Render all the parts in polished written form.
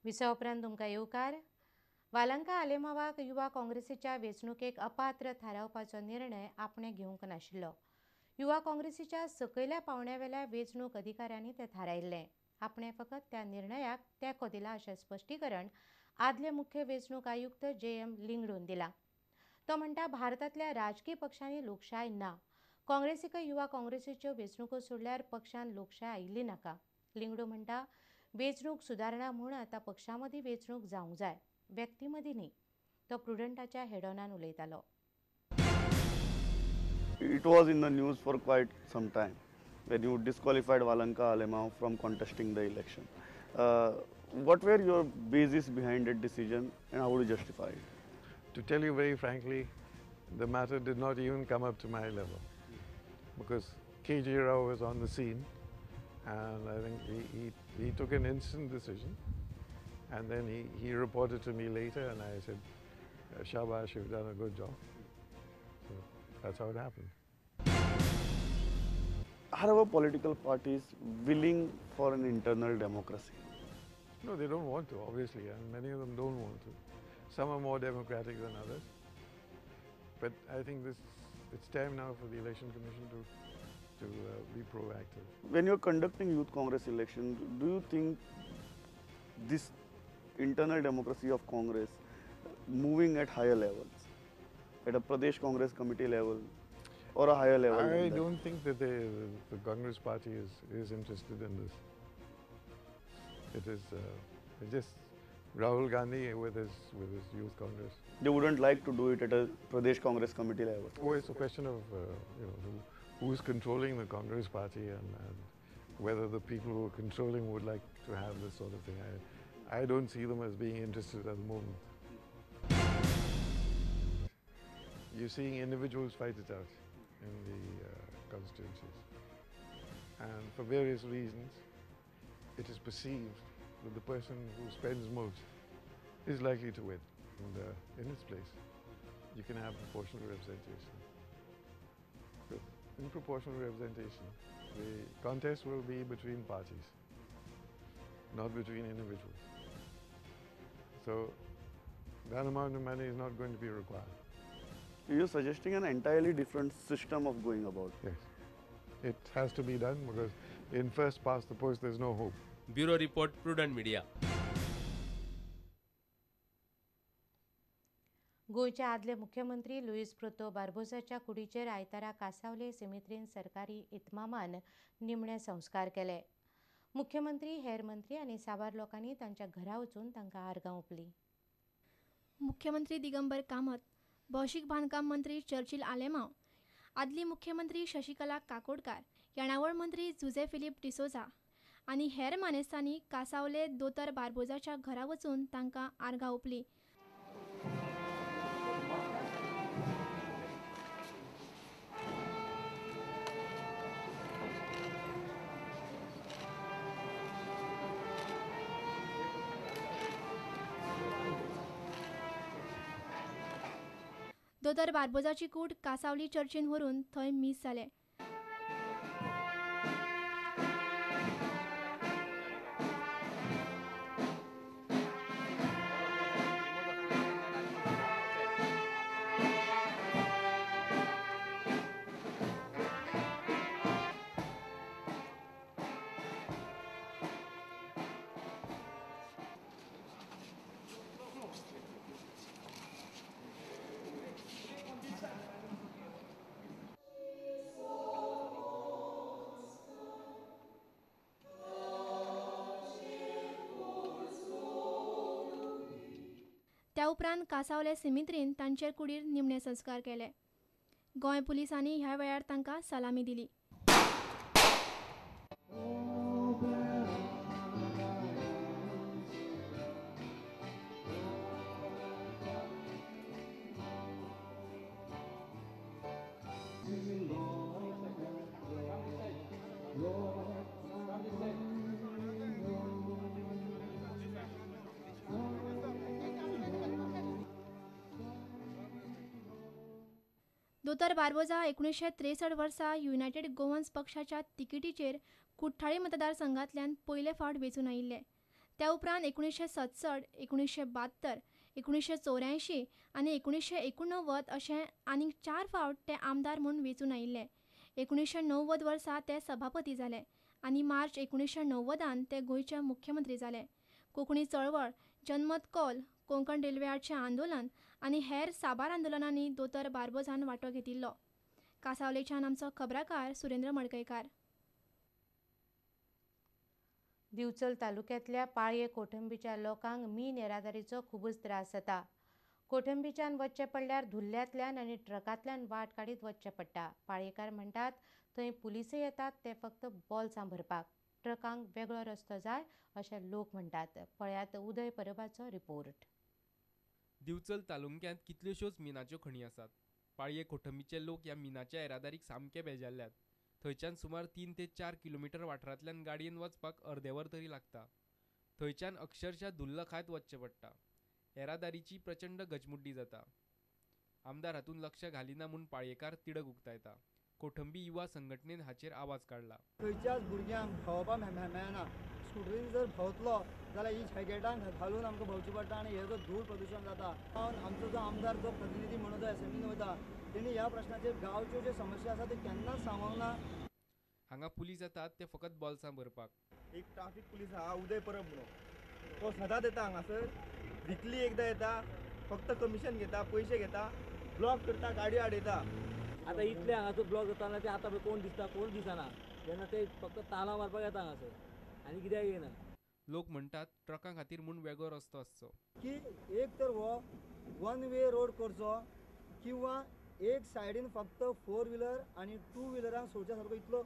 Visa उपरांत तुमकां येवकार. वालंका आलेमावाक युवा काँग्रेसीच्या वेंचणुकेक अपात्र थारावपाचो निर्णय आपणे घेवंक नाशिल्लो. युवा काँग्रेसीच्या सकयल्या पावंड्यावेल्या वेंचणूक अधिकाऱ्यांनी तें थारायिल्लें. आपणे फकत त्या निर्णयाक तेंको दिला अशें स्पश्टीकरण आदले मुख्य वेंचणूक आयुक्त JM लिंगडून दिला. तो म्हणटा, भारतांतल्या राजकीय पक्षांनी लोकशाय ना. काँग्रेसीक युवा काँग्रेसीच्यो वेंचणुको सोडल्यार पक्षांत लोकशाय आयिल्ली नाका. लिंगडू म्हणटा, वेंचणूक सुदारणा म्हूण आतां पक्षां मदीं वेंचणूक जावंक जाय, व्यक्ती मदीं न्ही. तो प्रुडंटाच्या हेडोनान उलयतालो. It was in the news for quite some time when you disqualified Valanka Alemao from contesting the election. What were your basis behind that decision and how would you justify it? To tell you very frankly, the matter did not even come up to my level because KG Rao was on the scene and I think he took an instant decision and then he reported to me later and I said, Shabash, you've done a good job. So that's how it happened. Are our political parties willing for an internal democracy? No, they don't want to, obviously, and many of them don't want to. Some are more democratic than others. But I think it's time now for the Election Commission to be proactive. When you're conducting Youth Congress election, do you think this internal democracy of Congress moving at higher levels, at a Pradesh Congress committee level or a higher level? I don't think that the Congress party is interested in this. It is just Rahul Gandhi with his Youth Congress. They wouldn't like to do it at a Pradesh Congress committee level. Oh, it's a question of who's controlling the Congress party and whether the people who are controlling would like to have this sort of thing. I don't see them as being interested at the moment. You're seeing individuals fight it out in the constituencies. And for various reasons, it is perceived that the person who spends most is likely to win. And in its place, you can have proportional representation. But in proportional representation, the contest will be between parties, not between individuals. So that amount of money is not going to be required. You're suggesting an entirely different system of going about. Yes. It has to be done because in first past the post there's no hope. Bureau Report, Prudent Media. गोयचे आदले मुख्यमंत्री Lewis प्रोतो बार्बोसाच्या कुडीचेर आयतारा कासावले सिमित्रीन सरकारी इतमामान निमणे संस्कार केले. मुख्यमंत्री, हेर मंत्री आनी साबार लोकांनी तांच्या घरा वचून तांकां आर्गां ओंपलीं. मुख्यमंत्री दिगंबर कामत, भौशीक बांदकाम मंत्री चर्चिल आलेमांव, आदली मुख्यमंत्री शशिकला काकोडकार, येणावळ मंत्री जुझे फिलिप डिसोजा आनी हेर मानेस्तांनी कासावले दोतर बार्बोसाच्या घरा वचून तांकां आर्गां ओंपलीं. दोतर बार्बोसाची कूड कासावली चर्चीन व्हरून थंय मीस जालें. त्या उपरांत कासावले सिमित्रीन तांचेर कुडीर निमणे संस्कार केले. गोंय पुलिसांनी ह्या वेळार तांकां सलामी दिली. दोतर बार्बोसा 1963 वर्सा युनायटेड गोवन्स पक्षाच्या तिकिटीचेर कुठ्ठाळी मतदारसंघांतल्यान पयले फावट वेंचून आयिल्ले. त्या उपरांत 1967, 1972, 1984 आनी 1989 अशें आनीक 4 फावट ते आमदार म्हूण वेंचून आयिल्ले. 1990 वर्सा ते सभापती जाले आनी मार्च 1990 ते गोंयचे मुख्यमंत्री जाले. कोंकणी चळवळ, जनमत कौल, कोंकण रेल्वेआडचें आंदोलन आनी हेर साबार आंदोलनांनी दोतोर बार्बोजान वांटो घेतिल्लो. कांसावलेच्यान आमचो खबराकार सुरेंद्र मडकयकार. दिवचल तालुक्यांतल्या पाळये कोठंबीच्या लोकांक मीन येरादारीचो खूबच त्रास जाता. कोठंबीच्यान वचचें पडल्यार धुल्ल्यांतल्यान आनी ट्रकांतल्यान वाट काडीत वचचें पडटा. पाळयेकार म्हणटात थंय पुलिसय येतात ते फक्त बॉल्सां भरपाक. ट्रकांक वेगळो रस्तो जाय अशें लोक म्हणटात. पळयात उदय परबाचो रिपोर्ट. दिवचल तालुक्यांत कितल्योश्योच मिनाच्यो खणी आसात. पाळये कोठंबीचे लोक ह्या मिनाच्या येरादारीक सामके बेजारल्यात. थंयच्यान सुमार 3 ते 4 किलोमीटर वाठारांतल्यान गाडयेन वचपाक अर्दे वर तरी लागता. थंयच्यान अक्षरशा धुल्ल खायत वचचें पडटा. येरादारीची प्रचंड गजमुड्डी जाता. आमदार हातूंत लक्ष घालिना म्हूण पाळयेकार तिडक उक्तायता. कोठंबी युवा संघटनेन हाचेर आवाज काडला. खंयच्याच भुरग्यांक भोंवपाक मेळना. स्कुटरीन जर भोंवतलो जाल्यार ही जॅकेटां घालून आमकां भोंवचें पडटा आनी हे जो धूळ प्रदूशण जाता. आमचो जो आमदार जो प्रतिनिधी म्हणून जो असेंब्लीन वयता तेणी ह्या प्रश्नाचेर गांवच्यो ज्यो समस्या आसा त्यो केन्नाच सांगूंक ना. हांगा पुलीस येतात ते फकत बॉल्सां भरपाक. एक ट्राफीक पुलीस आहा उदय परब म्हणून, तो सदांच येता हांगासर. विकली एकदां येता, फक्त कमिशन घेता, पयशे घेता, ब्लॉक करता, गाडयो आडयता. आतां इतले हांगासर ब्लॉक जाताना ते आतां कोण दिसता, कोण दिसना. जेन्ना ते फक्त तालां मारपाक येता हांगासर आनी कित्याक येना. लोक म्हणटात ट्रकां खातीर म्हूण वेगळो रस्तो आसचो. की एक तर हो 1 वे रोड करचो किंवा एक सायडीन फक्त 4 व्हिलर आनी 2 व्हिलरांक सोडच्या सारको इतलो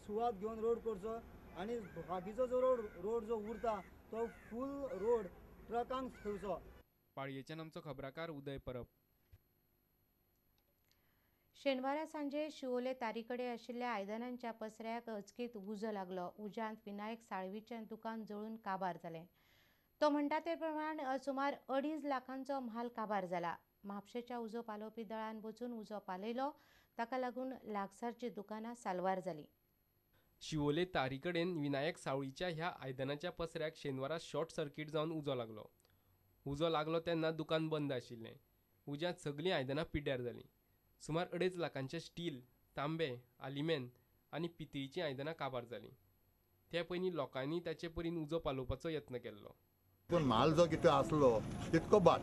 सुवात घेवन रोड करचो आनी बाकीचो जो रोड जो उरता तो फूल रोड ट्रकांक ठेवचो. पाळयेच्यान आमचो खबराकार उदय परब. शेनवारा सांजे शिवोले तारीकडे आशिल्ल्या आयदनांच्या पसऱ्याक अचकीत उजो लागलो. उज्यांत विनायक साळवीचें दुकान जळून काबार जालें. तो म्हणटा ते प्रमाण सुमार 2.5 लाखांचो म्हाल काबार जाला. म्हापशेच्या उजो पालोवपी दळान वचून उजो पालयलो. ताका लागून लागसारची दुकानां साल्वार जालीं. शिवोले तारीकडेन विनायक सावळीच्या ह्या आयदनाच्या पसऱ्याक शेनवारा शॉर्ट सर्कीट जावन उजो लागलो. उजो लागलो तेन्ना दुकान बंद आशिल्लें. उज्यांत सगळीं आयदनां पिड्ड्यार जालीं. सुमार 2.5 लाखांचे स्टील, तांबे, आलिमेन आनी पितळीचीं आयदनां काबार जालीं. ते पयलीं लोकांनी ताचे परीन उजो पालोवपाचो यत्न केल्लो. पण माल जो कितें आसलो तितको बाद.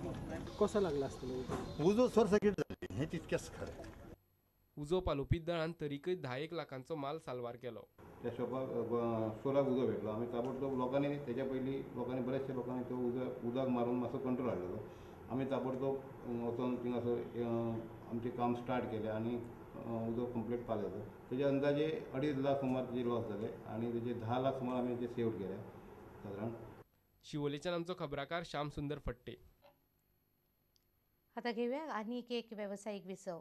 कसो लागला आसतलो उजो शॉर्ट सर्कीट जाली हें तितकेंच खरें. उजो पालोवपी दळान तरीकय 10 लाखांचो माल साल्वार केलो. त्या स्टोराक उजो भेटलो. आमी ताबडतोब लोकांनी तेच्या पयलीं बरेचशे लोकांनी तो उदक मारून मातसो कंट्रोल हाडलेलो. आमी ताबडतोब वचून थिंगासर आमचें काम स्टार्ट केलें आनी उदक कंप्लीट पालयलो. तेजे अंदाजे 2.5 लाख सुमार तेजे लॉस जाले आनी तेजे 10 लाख सुमार आमी तेजे सेव्ड केले सादारण. शिवोलेच्यान आमचो खबराकार श्याम सुंदर फट्टे. आतां घेवया आनीक एक वेवसायीक विसव.